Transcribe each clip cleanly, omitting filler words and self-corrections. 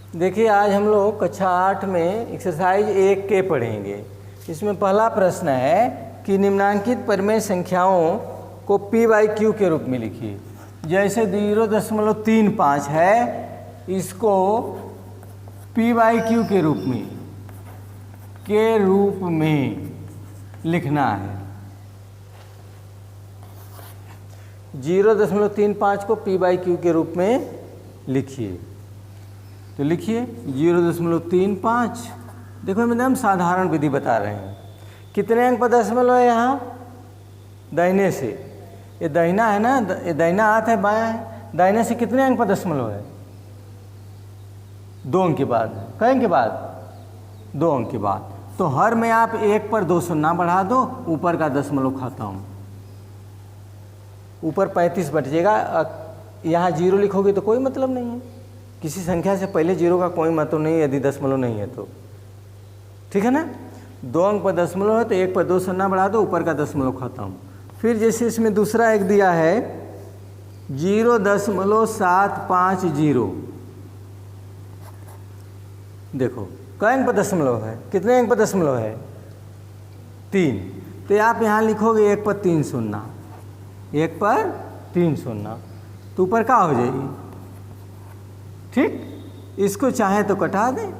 देखिए आज हम लोग कक्षा 8 में एक्सरसाइज 1 के पढ़ेंगे। इसमें पहला प्रश्न है कि निम्नांकित परिमेय संख्याओं को p/q के रूप में लिखिए। जैसे 0.35 है, इसको p/q के रूप में लिखना है। 0.35 को p/q के रूप में लिखिए। तो लिखिए 0.35। देखो मैंने साधारण विधि बता रहे हैं। कितने अंक पर दशमलव है यहाँ? दाहिने से। ये दाहिना है ना, ये दाहिना हाथ है, बायां है। दाहिने से कितने अंक पर दशमलव है? 2 अंक के बाद। कई अंक के बाद? 2 अंक के बाद। तो हर में आप 1 पर 2 शून्य बढ़ा दो, ऊपर का दशमलव खत्म। ऊपर 35 बच जाएगा। यहाँ 0 लिखोगे तो कोई मतलब नहीं है। किसी संख्या से पहले 0 का कोई मतलब नहीं यदि दशमलव नहीं है तो। ठीक है ना? 2 अंक पर दशमलव है तो 1 पर 2 शून्य बढ़ा दो, ऊपर का दशमलव खत्म। फिर जैसे इसमें दूसरा एक दिया है 0.750। देखो कई अंक पर दशमलव है? कितने अंक पर दशमलव है? 3। तो आप यहाँ लिखोगे 1 पर 3 शून्य, 1 पर 3 शून्य, तो ऊपर क्या हो जाएगी? ठीक, इसको चाहे तो कटा दें।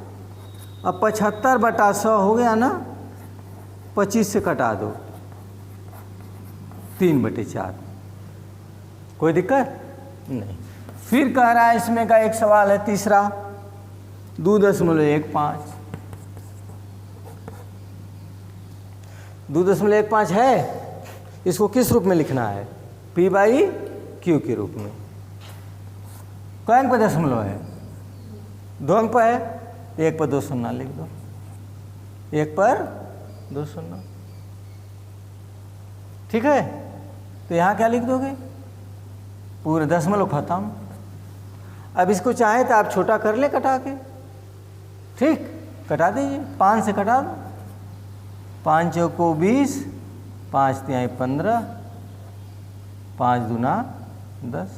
अब 75/100 हो गया ना, 25 से कटा दो, 3/4। कोई दिक्कत नहीं। फिर कह रहा है इसमें का एक सवाल है तीसरा 2.15। 2.15 है, इसको किस रूप में लिखना है? p/q के रूप में। कई अंक पर दशमलव है? 2 अंक पर है, 1 पर 2 शून्य लिख दो, 1 पर 2 शून्य। ठीक है? तो यहाँ क्या लिख दोगे? पूरे दशमलव खत्म। अब इसको चाहे तो आप छोटा कर ले कटा के। ठीक, कटा दीजिए, 5 से कटा दो। 5 चौको 20, 5 तिहाई 15, 5 दूना 10।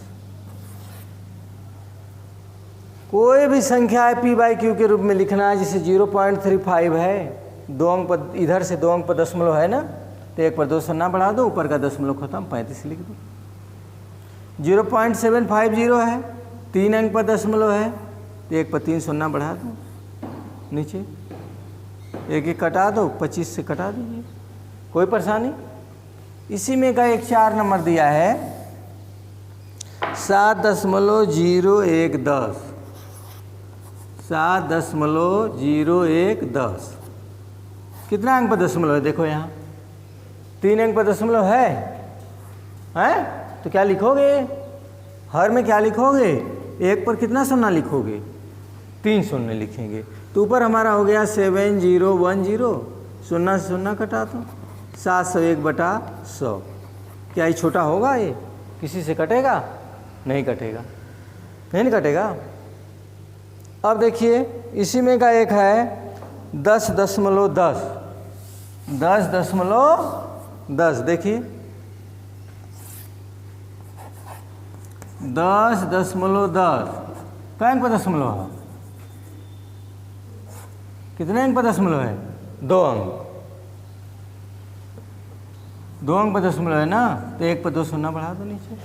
कोई भी संख्या है p/q के रूप में लिखना है। जैसे 0.35 है, 2 अंक पर, इधर से 2 अंक पर दशमलव है ना, तो 1 पर 2 शून्य बढ़ा दो, ऊपर का दशमलव खत्म, 35 लिख दो। 0.750 है, 3 अंक पर दशमलव है, तो 1 पर 3 शून्य बढ़ा दो, नीचे 1 कटा दो, 25 से कटा दीजिए। कोई परेशानी? इसी में का एक 4 नंबर दिया है 7.0110। 7.0110 कितना अंक पर दशमलव है? देखो यहाँ 3 अंक पर दशमलव है, तो क्या लिखोगे? हर में क्या लिखोगे? 1 पर कितना शून्य लिखोगे? 3 शून्य लिखेंगे। तो ऊपर हमारा हो गया 7010, शून्य से शून्य कटा दो, 701/100। क्या ये छोटा होगा? ये किसी से कटेगा? नहीं कटेगा, नहीं कटेगा। अब देखिए इसी में का एक है 10.10। 10.10 देखिए 10.10 क्या अंक पर दशमलव है? कितने अंक पर दशमलव है? 2 अंक। 2 अंक पर दशमलव है ना, तो 1 पर 2 शून्य बढ़ा दो नीचे।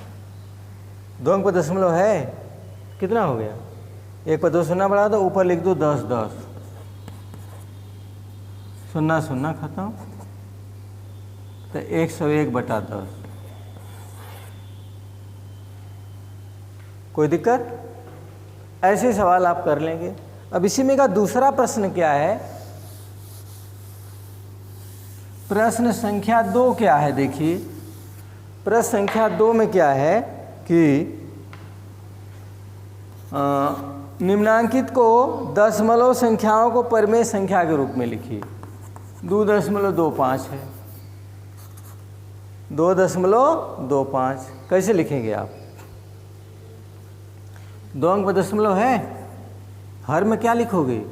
2 अंक पर दशमलव है, कितना हो गया? 1 पर 2 शून्य बढ़ा दो, ऊपर लिख दो 10, शून्य शून्य खत्म, तो 101/10। कोई दिक्कत? ऐसे सवाल आप कर लेंगे। अब इसी में का दूसरा प्रश्न क्या है? प्रश्न संख्या 2 क्या है? देखिए प्रश्न संख्या 2 में क्या है कि निम्नांकित को दशमलव संख्याओं को परिमेय संख्या के रूप में लिखिए। 2.25 है, 2.25 कैसे लिखेंगे आप? 2 अंक पर दशमलव है, हर में क्या लिखोगे?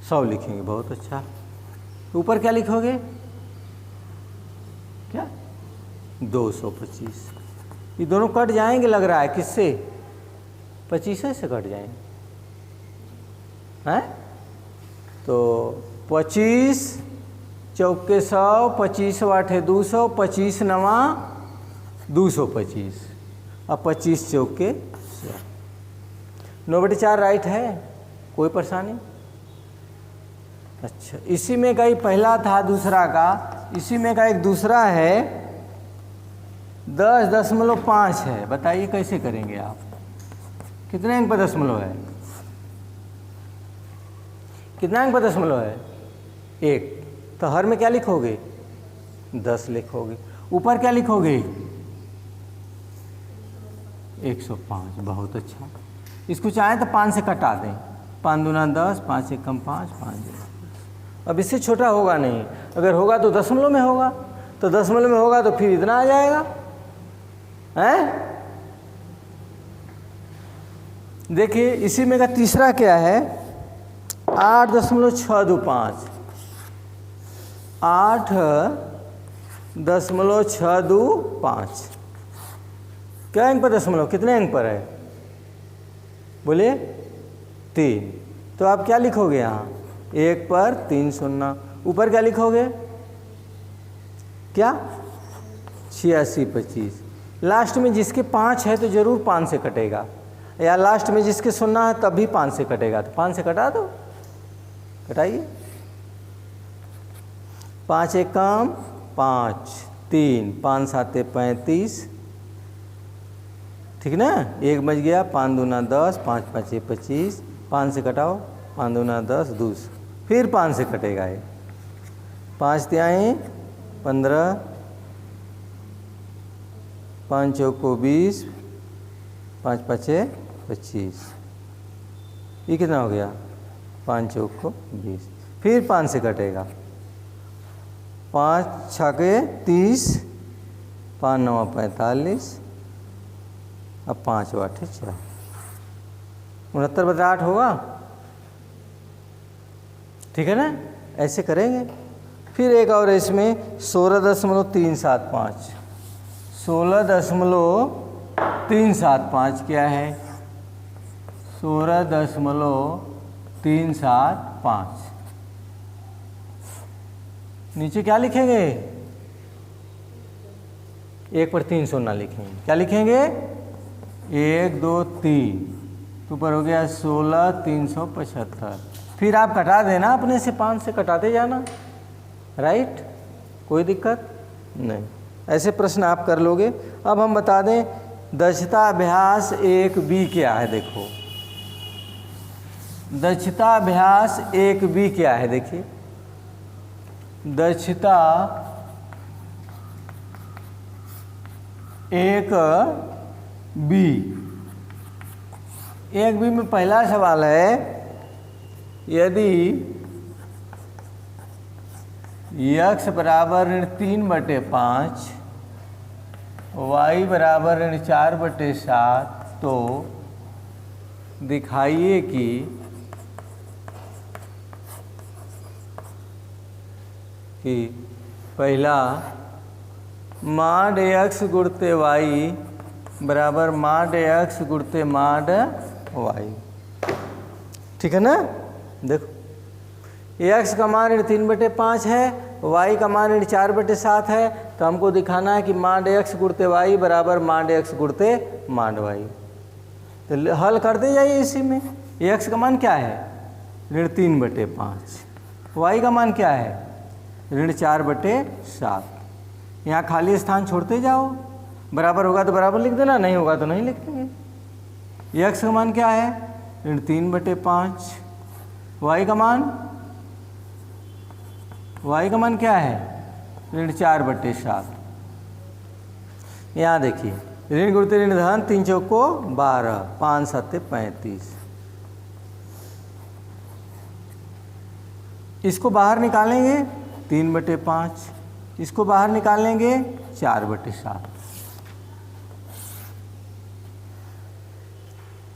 100 लिखेंगे। बहुत अच्छा। ऊपर क्या लिखोगे? क्या? 225। ये दोनों कट जाएंगे लग रहा है, किससे? 25 से कट जाएंगे। हैं। तो 25 चौके 100, 25 आठे 200, 25 नवा 225, अब 25 चौके 100। 9/4 राइट है, कोई परेशानी। अच्छा, इसी में का ही पहला था दूसरा का, इसी में का एक दूसरा है 10.5 है। बताइए कैसे करेंगे आप? कितने अंक पर दशमलव है? कितना अंक पर दशमलव है? 1। तो हर में क्या लिखोगे? 10 लिखोगे। ऊपर क्या लिखोगे? 105। बहुत अच्छा। इसको चाहें तो 5 से कटा दें। 5 दूना 10, 5 एकम 5, 5 दूना। अब इससे छोटा होगा नहीं, अगर होगा तो दशमलव में होगा, तो दशमलव में होगा तो फिर इतना आ जाएगा, हैं? देखिए इसी में का तीसरा क्या है? 8.625। 8.625 क्या अंक पर दशमलव? कितने अंक पर है? बोलिए 3। तो आप क्या लिखोगे यहाँ? 1 पर 3 शून्य। ऊपर क्या लिखोगे? क्या? 8625। लास्ट में जिसके 5 है तो जरूर 5 से कटेगा, या लास्ट में जिसके 0 है तब भी 5 से कटेगा। तो 5 से कटा दो, कटाइए। 5 एकम 5, 3, 5 7 35, ठीक ना? 1 बच गया। 5 दूना 10, 5 5 25, 5 से कटाओ। 5 दूना 10, 200, फिर 5 से कटेगा ये। 5 तिहाई 15, 5 चौको 20, 5 5 25, ये कितना हो गया? 5 चौको 20, फिर 5 से कटेगा। 5 छके 30, 5 9 45, अब 5 8 4, 69/8 होगा, ठीक है ना? ऐसे करेंगे। फिर एक और इसमें 16.375। 16.375 क्या है? 16.375। नीचे क्या लिखेंगे? 1 पर 3 शून्य लिखेंगे। क्या लिखेंगे? 1 2 3, तो ऊपर हो गया 16,375। फिर आप कटा देना अपने से, 5 से कटाते जाना, राइट? कोई दिक्कत नहीं। ऐसे प्रश्न आप कर लोगे। अब हम बता दें दक्षता अभ्यास 1B क्या है। देखो दक्षता अभ्यास 1B क्या है? देखिए दक्षता 1B। 1B में पहला सवाल है, यदि x बराबर -3/5, y बराबर -4/7, तो दिखाइए कि पहला माड x गुणते y बराबर माड x गुणते माड y, ठीक है ना? देखो x का मान 3/5 है, y का मान 4/7 है, तो हमको दिखाना है कि माड x गुणते y बराबर माड x गुणते माड y। तो हल करते जाइए इसी में। x का मान क्या है? 3/5। y का मान क्या है? 4/7। यहाँ खाली स्थान छोड़ते जाओ, बराबर होगा तो बराबर लिख देना, नहीं होगा तो नहीं लिख देंगे। x का मान क्या है? 3/5। y का मान क्या है? 4/7। यहाँ देखिए ऋण गुणते ऋण धन, 3 चौको 12, 5 7 35। इसको बाहर निकालेंगे 3/5, इसको बाहर निकालेंगे 4/7,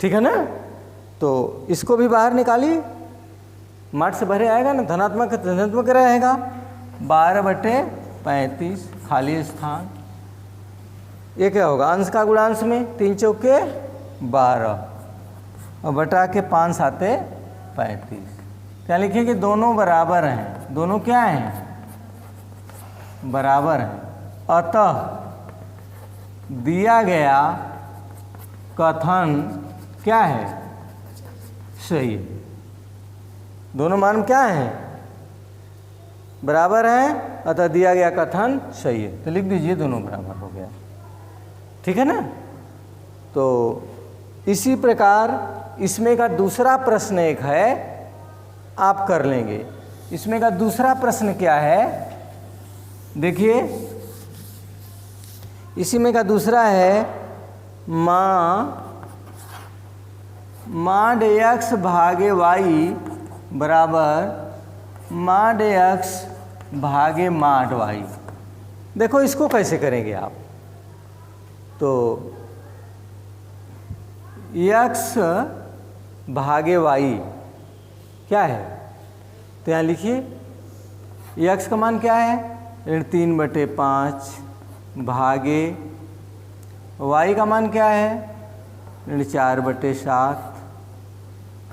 ठीक है ना? तो इसको भी बाहर निकालिए, माठ से भरे आएगा ना, धनात्मक धनात्मक रहेगा। 12/35 खाली स्थान, ये क्या होगा? अंश का गुणांश में 3 चौके 12 और बटा के 5 7 35। क्या लिखें कि दोनों बराबर हैं, दोनों क्या हैं, बराबर हैं। अतः दिया गया कथन क्या है, सही है। दोनों मान क्या हैं, बराबर हैं, अतः दिया गया कथन सही है। तो लिख दीजिए दोनों बराबर हो गया, ठीक है ना। तो इसी प्रकार इसमें का दूसरा प्रश्न एक है, आप कर लेंगे। इसमें का दूसरा प्रश्न क्या है, देखिए इसी में का दूसरा है माड x भागे y बराबर माड x भागे माड y। देखो इसको कैसे करेंगे आप, तो x भागे y क्या है, तो यहाँ लिखिए x का मान क्या है, 3/5 भागे y का मान क्या है, 4/7।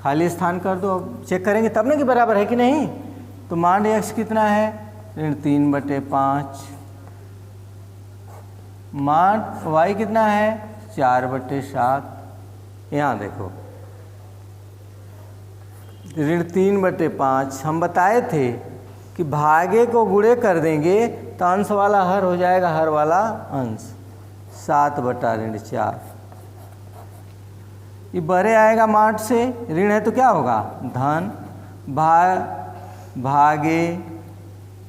खाली स्थान कर दो, अब चेक करेंगे तब ना कि बराबर है कि नहीं। तो मान x कितना है, 3/5, मान y कितना है, 4/7। यहाँ देखो 3/5 हम बताए थे कि भागे को गुणे कर देंगे तो अंश वाला हर हो जाएगा, हर वाला अंश, 7/4। ये बड़े आएगा माठ से, ऋण है तो क्या होगा, धन, भागे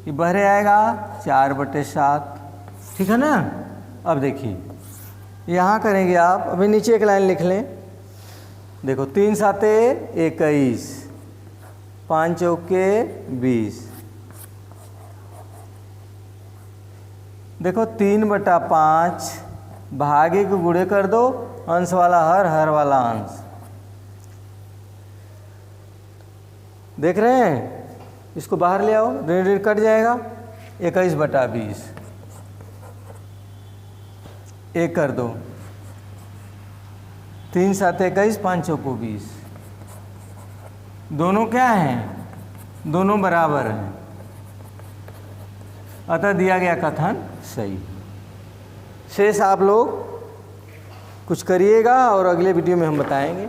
ये बहरे आएगा 4/7, ठीक है ना। अब देखिए यहाँ करेंगे आप, अभी नीचे एक लाइन लिख लें। देखो 3 7 21, 5 चौके 20। देखो 3/5 भागे को गुणे कर दो, अंश वाला हर, हर वाला अंश। देख रहे हैं, इसको बाहर ले आओ, ऋण ऋण कट जाएगा, 21/20 एक कर दो, 3 7 21, 5 चौको 20। दोनों क्या हैं, दोनों बराबर हैं, अतः दिया गया कथन सही। शेष आप लोग कुछ करिएगा और अगले वीडियो में हम बताएंगे।